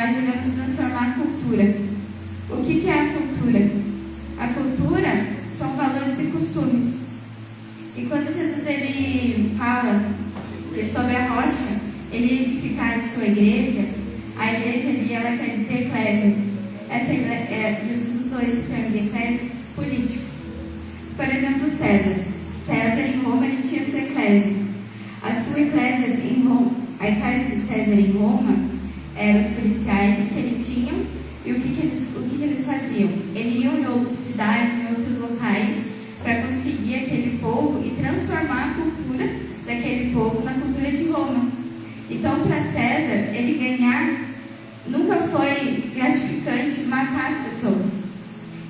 nós devemos transformar a cultura. O que é a cultura? A cultura são valores e costumes. E quando Jesus ele fala que sobre a rocha ele edificar a sua igreja, a igreja ali ela quer dizer eclésia. Jesus usou esse termo de eclésia político. Por exemplo, César em Roma ele tinha sua eclésia. A sua eclésia em Roma, a eclésia de César em Roma eram os policiais que ele tinha. E o que eles faziam? Eles iam em outras cidades, em outros locais, para conseguir aquele povo e transformar a cultura daquele povo na cultura de Roma. Então, para César, ele ganhar nunca foi gratificante matar as pessoas,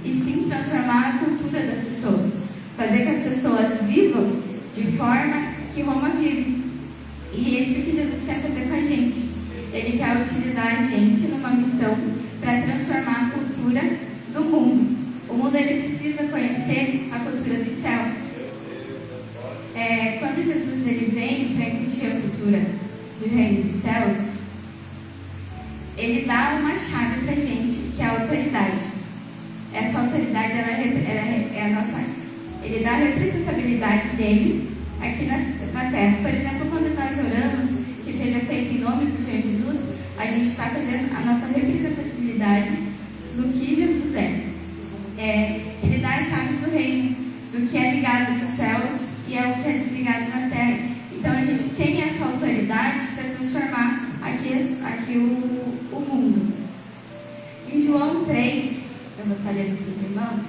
e sim transformar a cultura das pessoas, fazer que as pessoas vivam de forma que Roma vive. E é isso que Jesus quer fazer com a gente. Ele quer utilizar a gente numa missão para transformar a cultura do mundo. O mundo ele precisa conhecer a cultura dos céus. Quando Jesus ele veio para incutir a cultura do reino dos céus, ele dá uma chave para a gente, que é a autoridade. Essa autoridade ela é a nossa. Ele dá a representabilidade dele aqui na terra. Por exemplo, quando nós oramos que seja feito em nome do Senhor Jesus, a gente está fazendo a nossa representatividade do que Jesus é. Ele dá as chaves do reino, do que é ligado nos céus e é o que é desligado na terra. Então a gente tem essa autoridade para transformar aqui o mundo. Em João 3, eu vou estar lendo para os irmãos.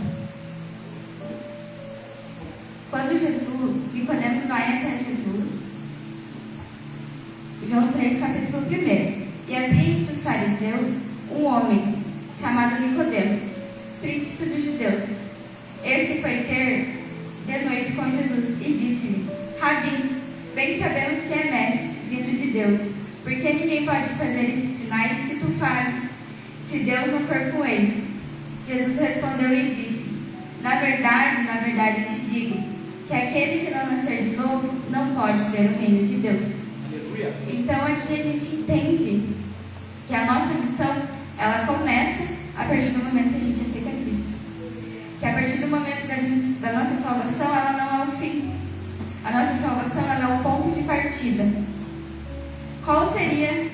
Quando Nicodemos vai até Jesus, João 3, capítulo 1. E havia entre os fariseus um homem chamado Nicodemos, príncipe dos judeus. Esse foi ter de noite com Jesus e disse-lhe: Rabi, bem sabemos que é mestre, vindo de Deus, porque ninguém pode fazer esses sinais que tu fazes, se Deus não for com ele. Jesus respondeu e disse: na verdade te digo, que aquele que não nascer de novo não pode ver o reino de Deus. Então aqui a gente entende que a nossa missão, ela começa a partir do momento que a gente aceita Cristo. Que a partir do momento da nossa salvação, ela não é o fim. A nossa salvação, ela é o ponto de partida. Qual seria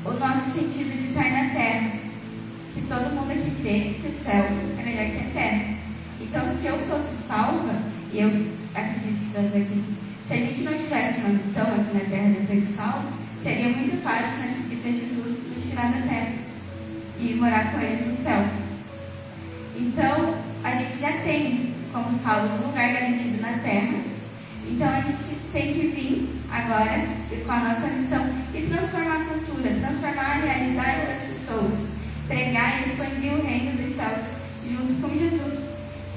o nosso sentido de estar na terra? Que todo mundo aqui crê que o céu é melhor que a terra. Então, se eu fosse salva, e eu acredito que todos acreditam, se a gente não tivesse uma missão aqui na terra depois de salvo, seria muito fácil nós pedir para Jesus nos tirar da terra e morar com eles no céu. Então, a gente já tem como salvos um lugar garantido na terra. Então, a gente tem que vir agora com a nossa missão e transformar a cultura, transformar a realidade das pessoas, pregar e expandir o reino dos céus junto com Jesus,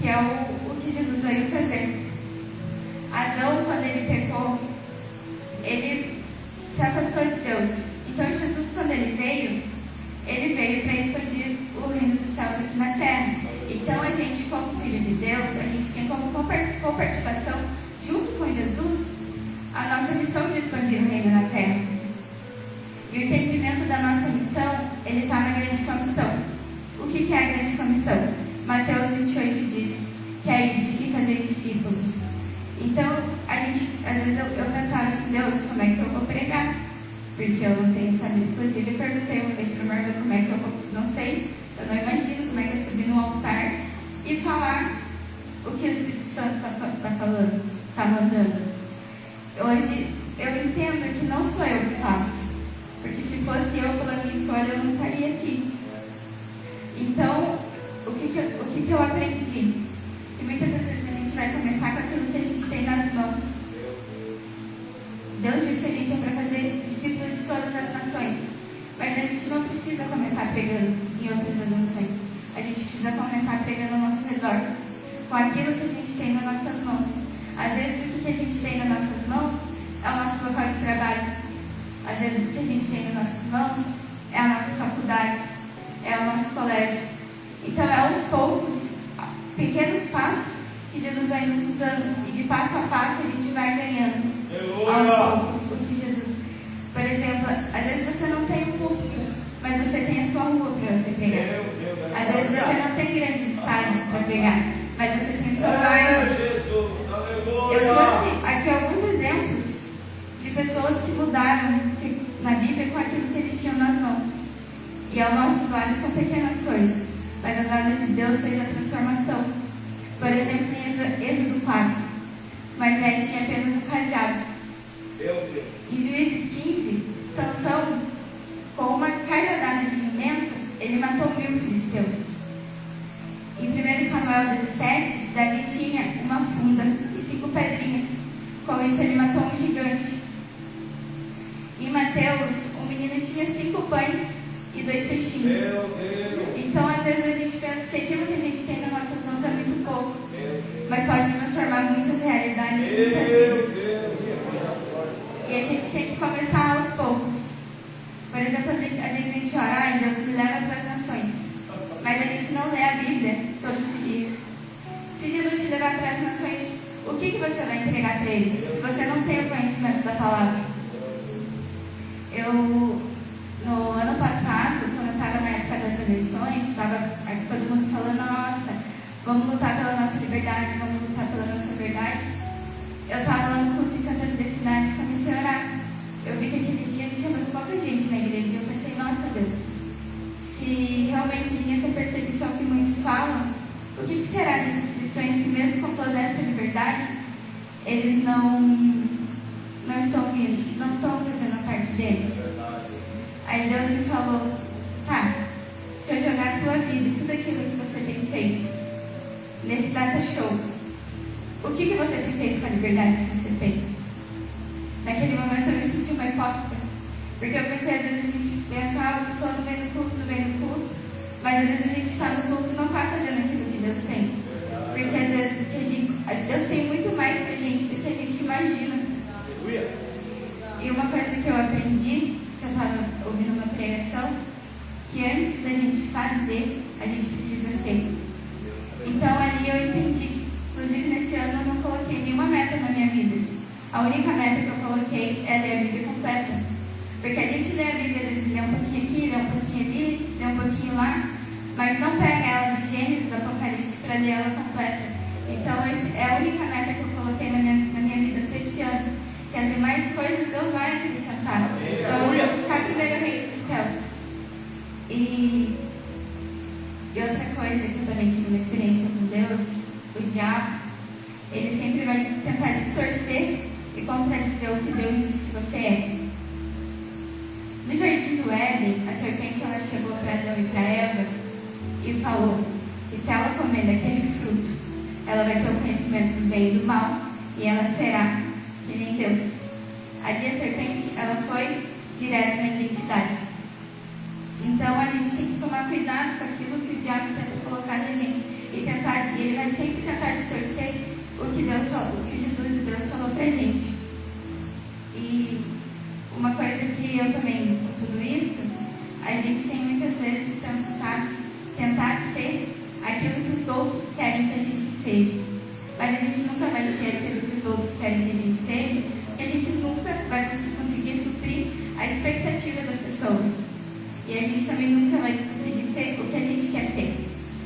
que é o que Jesus veio fazer. Adão, quando ele pecou, ele se afastou de Deus. Então Jesus, quando ele veio para expandir o reino dos céus aqui na terra. Então a gente, como filho de Deus, a gente tem como coparticipação, junto com Jesus, a nossa missão de expandir o reino na terra. E o entendimento da nossa missão, ele está na grande comissão. O que é a grande comissão? Mateus 28 diz que é ir e fazer discípulos. Então, às vezes eu pensava assim: Deus, como é que eu vou pregar? Porque eu não tenho sabido. Inclusive, eu perguntei uma vez para o Marvel como é que eu vou. Não sei, eu não imagino como é que é subir no altar e falar o que o Espírito Santo está falando, está mandando. Hoje, eu entendo que não sou eu que faço. Porque se fosse eu pela minha escolha, eu não estaria aqui. Então, o que eu aprendi? Que muitas das vezes a gente vai começar com aquilo que a gente tem nas mãos. Deus diz que a gente é para fazer discípulos de todas as nações. Mas a gente não precisa começar pregando em outras nações. A gente precisa começar pregando ao nosso redor, com aquilo que a gente tem nas nossas mãos. Às vezes o que a gente tem nas nossas mãos é o nosso local de trabalho. Às vezes o que a gente tem nas nossas mãos é a nossa faculdade, é o nosso colégio. Então é aos poucos, pequenos passos, que Jesus vai nos usando, e de passo a passo a gente vai ganhando aos poucos o que Jesus. Por exemplo, às vezes você não tem um púlpito, mas você tem sua rua para você pregar. Às vezes você não tem grandes estádios para pregar, mas você tem seu bairro. Eu trouxe aqui alguns exemplos de pessoas que mudaram na Bíblia com aquilo que eles tinham nas mãos. E ao nosso olho são pequenas coisas, mas as olhos de Deus fez a transformação. Por exemplo, em Êxodo 4, Moisés tinha apenas um cajado. Em Juízes 15, Sansão, com uma cajadada de jumento, ele matou 1000 filisteus. Em 1 Samuel 17, Davi tinha uma funda e 5 pedrinhas. Com isso ele matou um gigante. Em Mateus, um menino tinha 5 pães e 2 peixinhos. Então, às vezes a gente pensa que aquilo que a gente tem nas nossas mãos é muito pouco, mas pode transformar muitas realidades e muitas vidas. E a gente tem que começar aos poucos. Por exemplo, às vezes a gente ora, ai, Deus me leva para as nações, mas a gente não lê a Bíblia todos os dias. Se Jesus te levar para as nações, o que você vai entregar para eles, se você não tem o conhecimento da palavra? No ano passado, quando eu estava na época das eleições, estava todo mundo falando, nossa, vamos lutar pela nossa liberdade, vamos lutar pela nossa verdade. Eu estava lá no culto em Santa Felicidade e comecei a orar. Eu vi que aquele dia não tinha muito pouca gente na igreja e eu pensei, nossa Deus, se realmente vinha essa perseguição que muitos falam, o que será desses cristãos que mesmo com toda essa liberdade, eles não estão vindo, não estão fazendo a parte deles? Aí Deus me falou, tá, se eu jogar a tua vida e tudo aquilo que você tem feito nesse data show, o que você tem feito com a liberdade que você tem? Naquele momento eu me senti uma hipócrita, porque eu pensei, às vezes a gente pensa, a pessoa não vem no culto, mas às vezes a gente está no culto e não está fazendo aquilo que Deus tem, porque às vezes Deus tem muito mais pra gente do que a gente imagina. E uma coisa que eu aprendi, que eu estava ouvindo uma pregação, que antes da gente fazer, a gente precisa ser. Então ali eu entendi, inclusive nesse ano eu não coloquei nenhuma meta na minha vida. A única meta que eu coloquei é ler a Bíblia completa. Porque a gente lê a Bíblia, às vezes lê um pouquinho aqui, lê um pouquinho ali, lê um pouquinho lá, mas não pega ela de Gênesis, Apocalipse, para ler ela completa. Então essa é a única meta que eu coloquei na minha vida para esse ano. Que as demais coisas Deus vai acrescentar. Então eu vou buscar primeiro o reino dos céus. E outra coisa que eu também tive uma experiência com Deus, o diabo, ele sempre vai tentar distorcer e contradizer o que Deus disse que você é. No jardim do Éden, a serpente ela chegou para Adão e para Eva e falou que se ela comer daquele fruto, ela vai ter o conhecimento do bem e do mal e ela será que nem Deus. Ali a serpente ela foi direto na identidade. Então a gente tem que tomar cuidado com aquilo que o diabo tenta colocar na gente e ele vai sempre tentar distorcer o que Deus falou, o que Jesus e Deus falou pra gente. E uma coisa que eu também, com tudo isso, a gente tem muitas vezes tentar ser aquilo que os outros querem que a gente seja. Mas a gente nunca vai ser aquilo que os outros querem que a gente seja, porque a gente nunca vai conseguir suprir a expectativa das pessoas. E a gente também nunca vai conseguir ser o que a gente quer ser.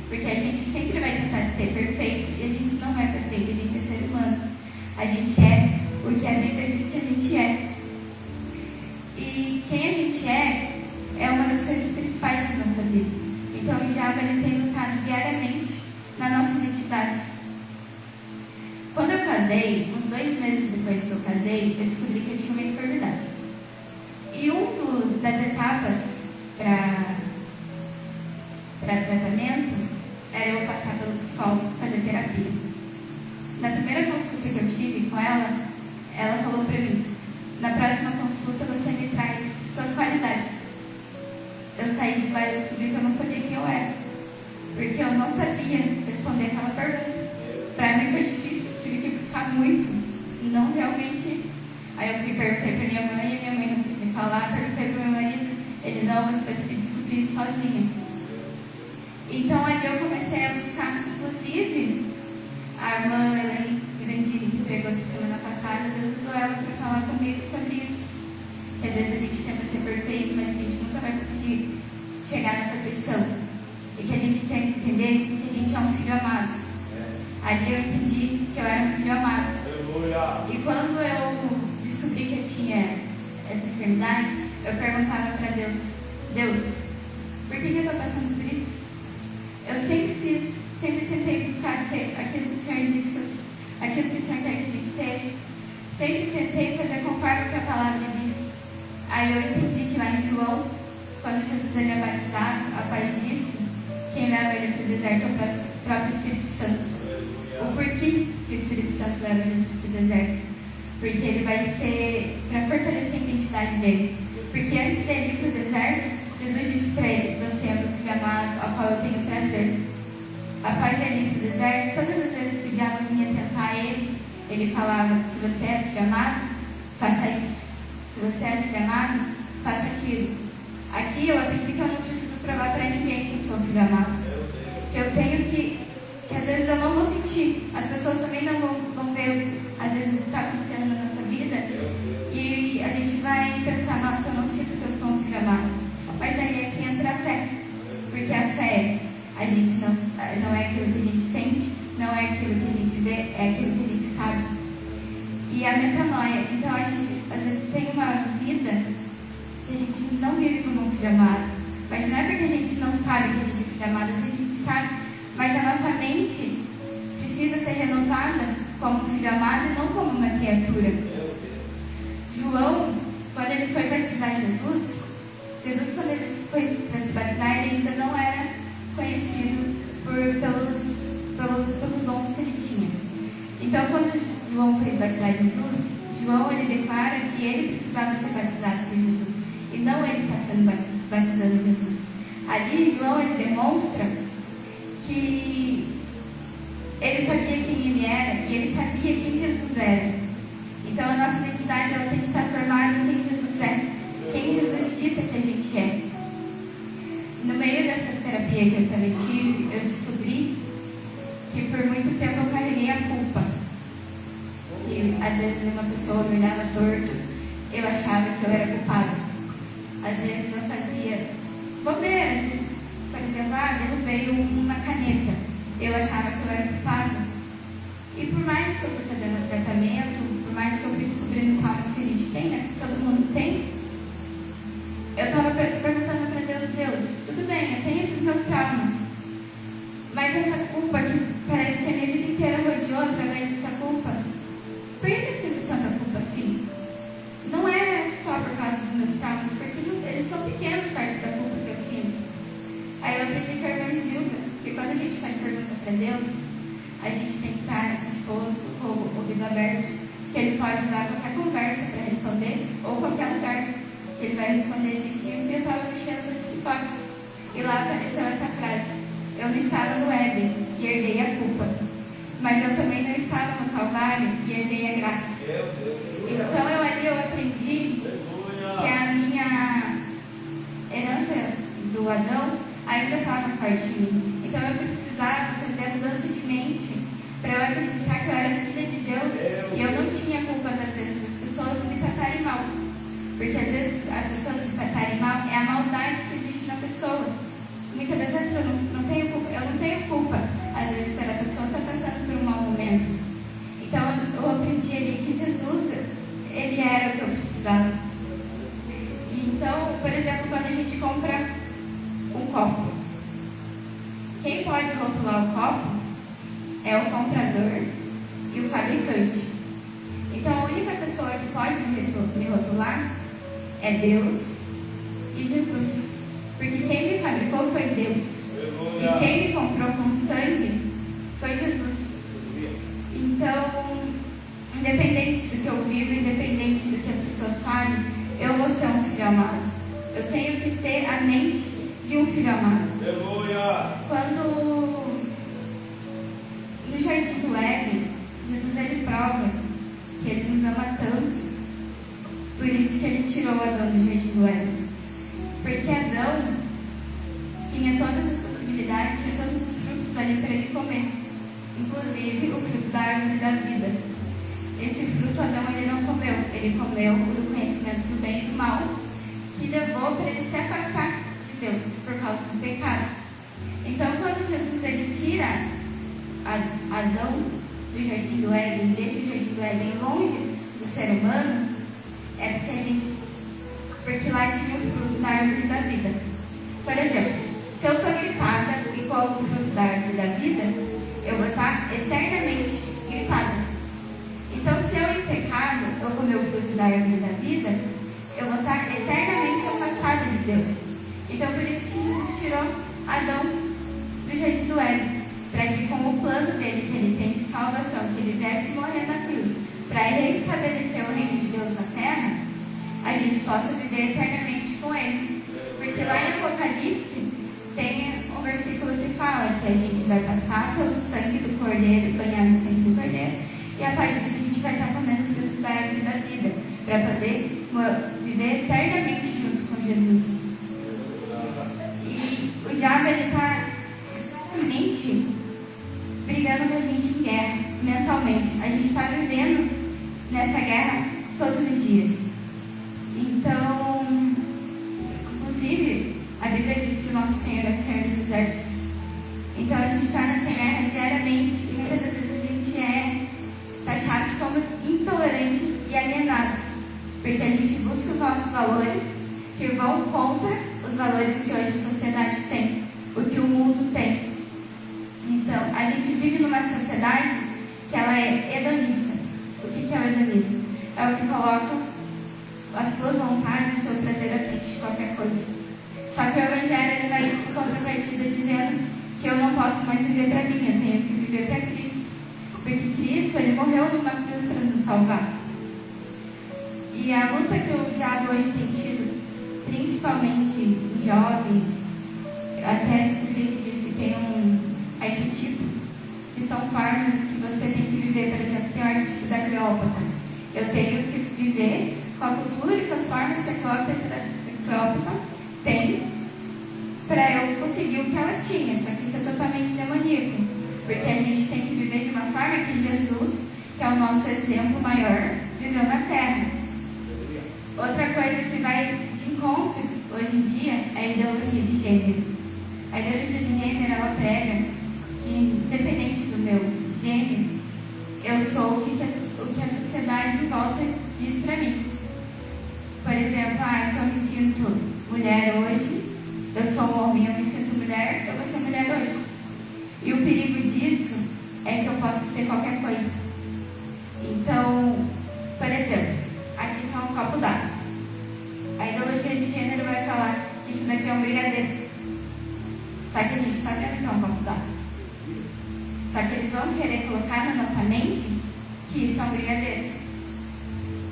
Porque a gente sempre vai tentar ser perfeito e a gente não é perfeito, a gente é ser humano. A gente é o que a Bíblia diz que a gente é. E quem a gente é uma das coisas principais da nossa vida. Então o diabo ele tem lutado diariamente na nossa identidade. Quando eu casei, uns 2 meses depois que eu casei, eu descobri que eu tinha uma enfermidade. E das etapas para tratamento era eu passar pelo psicólogo, fazer terapia. Na primeira consulta que eu tive com ela, ela falou para mim, na próxima consulta você me traz suas qualidades. Eu saí de lá e descobri que eu não sabia quem eu era, porque eu não sabia responder aquela pergunta. Para mim foi difícil, tive que buscar muito, não realmente. Aí eu perguntei para minha mãe e minha mãe não quis me falar, perguntei para meu marido, ele não, você vai ter que descobrir isso sozinha. Então ali eu comecei a buscar, inclusive a irmã Elaine Grandini, que pregou aqui semana passada, Deus usou ela para falar comigo sobre isso. Que às vezes a gente tenta ser perfeito, mas a gente nunca vai conseguir chegar na perfeição. E que a gente tem que entender que a gente é um filho amado. Ali eu entendi que eu era um filho amado. E quando eu descobri que eu tinha essa enfermidade, eu perguntava para Deus, por que eu estou passando por isso? Eu sempre tentei buscar ser aquilo que o Senhor disse, aquilo que o Senhor quer que a gente seja. Sempre tentei fazer conforme o que a palavra diz. Aí eu entendi que lá em João, quando Jesus ele é batizado, após isso, quem leva ele para o deserto é o próprio Espírito Santo. O porquê que o Espírito Santo leva Jesus para o deserto? Porque ele vai ser para fortalecer a identidade dele. Porque antes dele ir para o deserto, Jesus disse para ele: você é meu filho amado, ao qual eu tenho prazer. Após ele ir para o deserto, todas as vezes que o diabo vinha tentar ele falava: se você é filho amado, faça isso. Se você é filho amado, faça aquilo. Aqui eu aprendi que eu não preciso provar para ninguém que eu sou filho amado. Que eu tenho que às vezes eu não vou sentir. As pessoas também não vão ver, às vezes, o que está acontecendo na nossa vida. E a gente vai pensar: nossa, eu não sinto que eu sou um filho amado. Mas aí é que entra a fé. Porque a fé, a gente não é aquilo que a gente sente, não é aquilo que a gente vê, é aquilo que a gente sabe. E a metanoia. Então a gente, às vezes, tem uma vida que a gente não vive como um filho amado. Mas não é porque a gente não sabe que a gente é filho amado, a gente sabe. Mas a nossa mente precisa ser renovada como um filho amado e não como uma criatura. João, quando ele foi batizar Jesus, quando ele foi se batizar, ele ainda não era conhecido pelos dons que ele tinha. Então, quando João foi batizar Jesus, João ele declara que ele precisava ser batizado por Jesus e não ele está sendo batizando Jesus. Ali, João ele demonstra que ele sabia quem ele era e ele sabia quem Jesus era. Então a nossa identidade ela tem que estar formada em quem Jesus é, quem Jesus dita que a gente é. No meio dessa terapia que eu também tive, eu descobri que por muito tempo eu carreguei a culpa. Que às vezes uma pessoa me olhava torto, eu achava que eu era culpada. Às vezes eu fazia bobeiras. Por exemplo, derrubei uma caneta. Eu achava que eu era culpada. E por mais que eu fui fazendo o tratamento, por mais que eu fui descobrindo os traumas que a gente tem, né, que todo mundo tem, eu estava perguntando para Deus, tudo bem, eu tenho esses meus traumas, mas essa culpa que parece que a minha vida inteira rodeou através dessa culpa, por que eu sinto tanta culpa assim? Não é só por causa dos meus traumas, porque eles são pequenos perto da culpa que eu sinto. Aí eu aprendi com a irmã Zilda que quando a gente faz pergunta para Deus, a gente tem que estar disposto, com o ouvido aberto, que Ele pode usar qualquer conversa para responder, ou qualquer lugar que Ele vai responder a gente. E um dia eu estava mexendo no TikTok, e lá apareceu essa frase: eu não estava no Éden e herdei a culpa, mas eu também não estava no Calvário e herdei a graça. Então eu aprendi que a minha herança do Adão ainda estava forte em mim. Então eu precisava fazer a mudança de mente para eu acreditar que eu era filha de Deus e eu não tinha culpa das vezes das pessoas me tratarem mal. Porque às vezes as pessoas me tratarem mal é a maldade que existe na pessoa. Muitas das vezes eu não tenho culpa, às vezes pela pessoa estar passando por um mau momento. Então eu aprendi ali que Jesus, Ele era o que eu precisava. Então, por exemplo, quando a gente compra um copo, quem pode rotular o copo é o comprador e o fabricante. Então a única pessoa que pode me rotular é Deus e Jesus, porque quem me fabricou foi Deus e quem me comprou com sangue foi Jesus. Então, independente do que eu vivo, independente do que as pessoas falem, eu vou ser um filho amado. Eu tenho que ter a mente de um filho amado. Quando no jardim do Éden, Jesus ele prova que Ele nos ama tanto, por isso que Ele tirou Adão do jardim do Éden. Porque Adão tinha todas as possibilidades, tinha todos os frutos ali para ele comer, inclusive o fruto da árvore da vida. Esse fruto Adão ele não comeu, ele comeu o conhecimento do bem e do mal, que levou para ele se afastar de Deus por causa do pecado. Então, quando Jesus ele tira Adão do jardim do Éden, deixa o jardim do Éden longe do ser humano, é porque lá tinha o fruto da árvore da vida. Por exemplo, se eu estou gripada e como o fruto da árvore da vida, eu vou estar eternamente gripada. Então, se eu em pecado, eu comer o fruto da árvore da vida, eu vou estar eternamente afastada de Deus. Então, por isso que Jesus tirou Adão do jardim do Éden, para que com o plano dele, que ele tem de salvação, que ele viesse morrer na cruz, para restabelecer o reino de Deus na terra, a gente possa viver eternamente com ele. Porque lá em Apocalipse tem um versículo que fala que a gente vai passar pelo sangue do cordeiro, banhar no sangue do cordeiro, e após isso a gente vai estar comendo o fruto da árvore da vida, para poder viver eternamente junto com Jesus. E o diabo está realmente brigando com a gente em guerra, mentalmente. A gente está vivendo nessa guerra todos os dias. Então, inclusive, a Bíblia diz que o nosso Senhor é o Senhor dos Exércitos. Então, a gente está nessa guerra diariamente e muitas das vezes a gente é taxados como intolerantes e alienados, porque a gente busca os nossos valores que vão contra os valores que hoje a sociedade tem, o que o mundo tem. Então, a gente vive numa sociedade que ela é hedonista. O que é o hedonismo? É o que coloca as suas vontades, o seu prazer à frente de qualquer coisa. Só que o Evangelho ele vai em contrapartida dizendo que eu não posso mais viver para mim, eu tenho que viver para Cristo. Porque Cristo ele morreu numa cruz para nos salvar. E a luta que o diabo hoje tem tido, principalmente em jovens, até se diz que tem um arquetipo, que são formas que você tem que viver. Por exemplo, tem o arquetipo da Cleópatra. Eu tenho que viver com a cultura e com as formas que a Cleópatra tem para eu conseguir o que ela tinha. Só que isso é totalmente demoníaco, porque a gente tem que viver de uma forma que Jesus, que é o nosso exemplo maior, viveu na Terra. Outra coisa que vai de encontro hoje em dia é a ideologia de gênero. A ideologia de gênero, ela prega que, independente do meu gênero, eu sou o que a sociedade em volta diz para mim. Por exemplo, se eu me sinto mulher hoje, eu sou um homem, eu me sinto mulher, eu vou ser mulher hoje. E o perigo disso é que eu posso ser qualquer coisa. Então, por exemplo, aqui está um copo d'água. A ideologia de gênero vai falar que isso daqui é um brigadeiro. Só que a gente está vendo que é um copo d'água. Só que eles vão querer colocar na nossa mente que isso é um brigadeiro.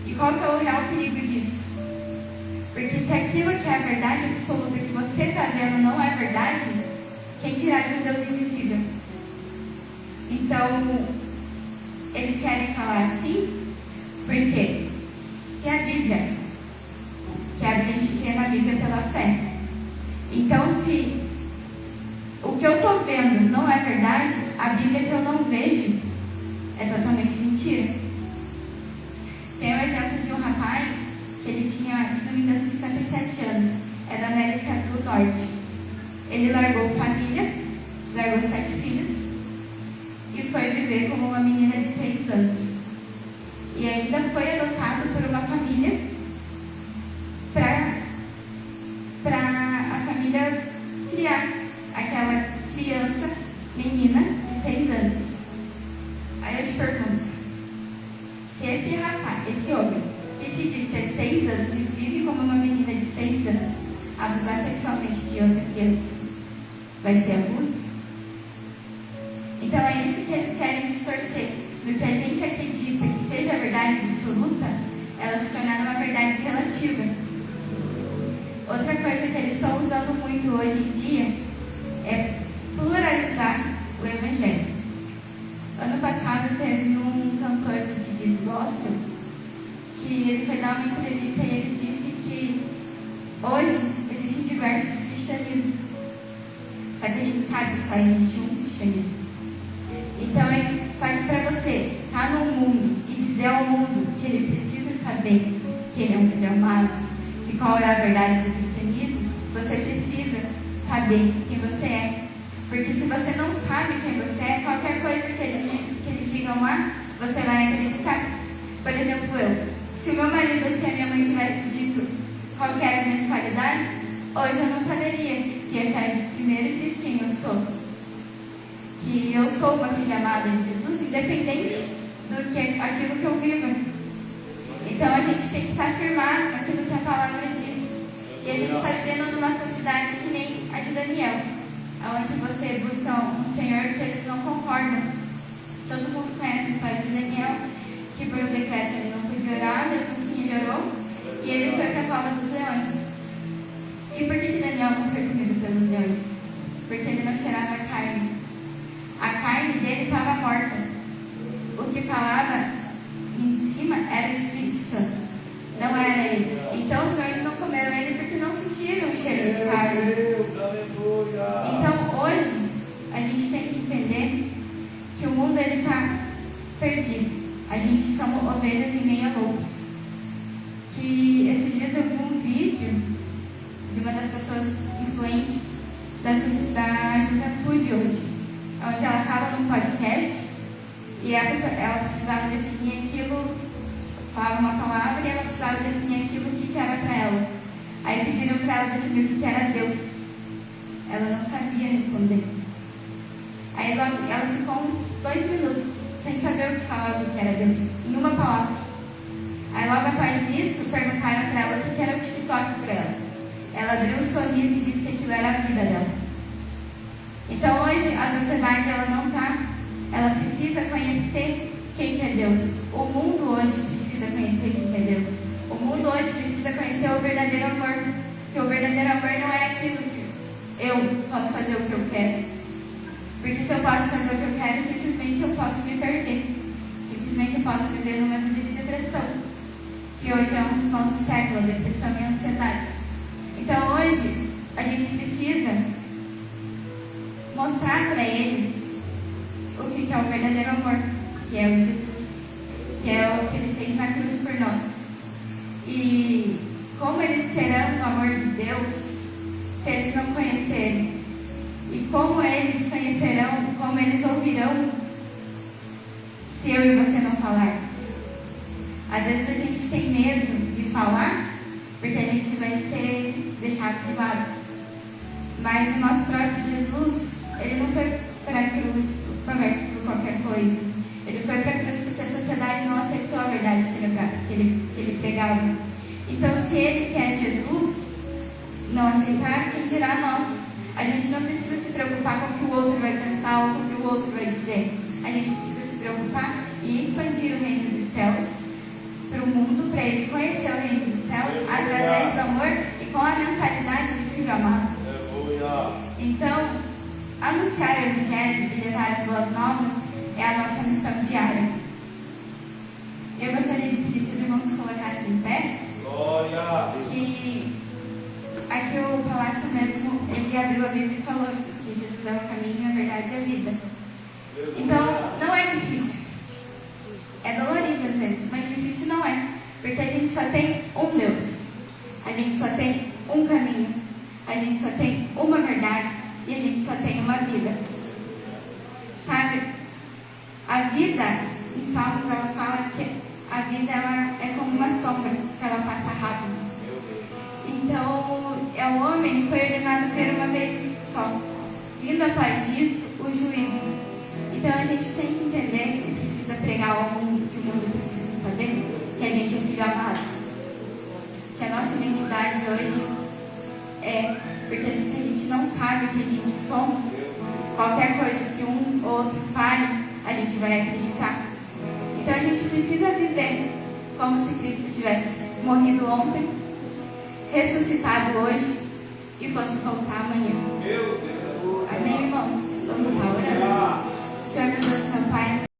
E qual que é o real perigo disso? Porque se aquilo que é a verdade absoluta que você está vendo não é verdade, quem dirá de um Deus invisível? Então, eles querem falar assim, porque se a Bíblia, que a gente crê na Bíblia pela fé, então se o que eu estou vendo não é verdade, a Bíblia que eu não vejo é totalmente mentira. Tem um exemplo de um rapaz que ele tinha, se não me engano, 57 anos, é da América do Norte. Ele largou família, largou 7 filhos e foi viver como uma menina de 6 anos. E ainda foi adotado por uma família para a família criar aquela criança, menina de 6 anos. Aí eu te pergunto, se esse rapaz, esse homem, que se diz ter 6 anos e vive como uma menina de 6 anos, abusar sexualmente de outra criança, vai ser abuso? Então é isso que eles querem distorcer. Do que a gente acredita que seja a verdade absoluta, ela se tornar uma verdade relativa. Outra coisa que eles estão usando muito hoje em dia é pluralizar o Evangelho. Ano passado teve um cantor que se diz gospel, que ele foi dar uma entrevista e ele disse que hoje existem diversos cristianismos. Só que a gente sabe que só existe um cristianismo. Então, só que para você estar no mundo e dizer ao mundo que ele precisa saber que ele é um filho amado, que qual é a verdade do cristianismo, Você precisa saber quem você é. Porque se você não sabe quem você é, qualquer coisa que eles digam lá, você vai acreditar. Por exemplo, se o meu marido ou se a minha mãe tivesse dito qual que eram as minhas qualidades, hoje eu não saberia que Efésios 1 diz quem eu sou. Que eu sou uma filha amada de Jesus, independente do que aquilo que eu vivo. Então a gente tem que estar firmado naquilo que a palavra diz. E a gente está vivendo numa sociedade que nem a de Daniel, onde você busca um Senhor que eles não concordam. Todo mundo conhece a história de Daniel, que por um decreto ele não podia orar, mesmo assim ele orou, e ele foi para a cova dos leões. E por que Daniel não foi comido pelos leões? Porque ele não cheirava a carne. A carne dele estava morta. O que falava em cima era o Espírito Santo, não era ele. Então os leões não comeram ele porque não sentiram o cheiro de carne. Então hoje a gente tem que entender que o mundo está perdido. A gente somos ovelhas em meio a lobos. Que esses dias eu vi um vídeo de uma das pessoas influentes da juventude hoje, onde ela estava num podcast e ela precisava definir aquilo, falava uma palavra e ela precisava definir aquilo que era para ela. Aí pediram para ela definir o que era Deus. Ela não sabia responder. Aí ela ficou uns 2 minutos sem saber o que falava o que era Deus, em uma palavra. Aí logo após isso, perguntaram para ela o que era o TikTok para ela. Ela abriu um sorriso e disse que aquilo era a vida dela. Então hoje a sociedade ela precisa conhecer quem que é Deus. O mundo hoje precisa conhecer quem que é Deus. O mundo hoje precisa conhecer o verdadeiro amor. Porque o verdadeiro amor não é aquilo que eu posso fazer o que eu quero. Porque se eu posso fazer o que eu quero, simplesmente eu posso me perder. Simplesmente eu posso viver numa vida de depressão. Que hoje é um dos nossos séculos, a depressão e a ansiedade. Então hoje a gente precisa mostrar para eles o que é o verdadeiro amor, que é o Jesus, que é o que ele fez na cruz por nós. E como eles terão o amor de Deus se eles não conhecerem? E como eles conhecerão, como eles ouvirão se eu e você não falarmos? Às vezes a gente tem medo de falar porque a gente vai ser deixado de lado. Mas o nosso próprio Jesus, ele não foi para a cruz por qualquer coisa. Ele foi para a cruz porque a sociedade não aceitou a verdade que ele pregava. Então, se ele, que é Jesus, não aceitar, quem dirá nós? A gente não precisa se preocupar com o que o outro vai pensar ou com o que o outro vai dizer. A gente precisa se preocupar e expandir o reino dos céus para o mundo, para ele conhecer o reino dos céus através do amor e com a mentalidade de filho amado. Então, anunciar o Evangelho e levar as boas novas é a nossa missão diária. Eu gostaria de pedir que os irmãos se colocassem em pé. Glória! Que aqui o Palácio mesmo, ele abriu a Bíblia e falou que Jesus é o caminho, a verdade e a vida. Então, não é difícil. É dolorido às vezes, mas difícil não é. Porque a gente só tem um Deus. A gente só tem um caminho. A gente só tem uma verdade. E a gente só tem uma vida. Sabe? A vida, em Salmos, ela fala que a vida ela é como uma sombra, que ela passa rápido. Então, o homem foi ordenado ter uma vez só. Vindo após disso, o juízo. Então, a gente tem que entender e precisa pregar ao mundo, que o mundo precisa saber, que a gente é filho amado. Que a nossa identidade hoje é, porque se a gente não sabe o que a gente somos, qualquer coisa que um ou outro fale, a gente vai acreditar. Então, a gente precisa viver como se Cristo tivesse morrido ontem, ressuscitado hoje e fosse voltar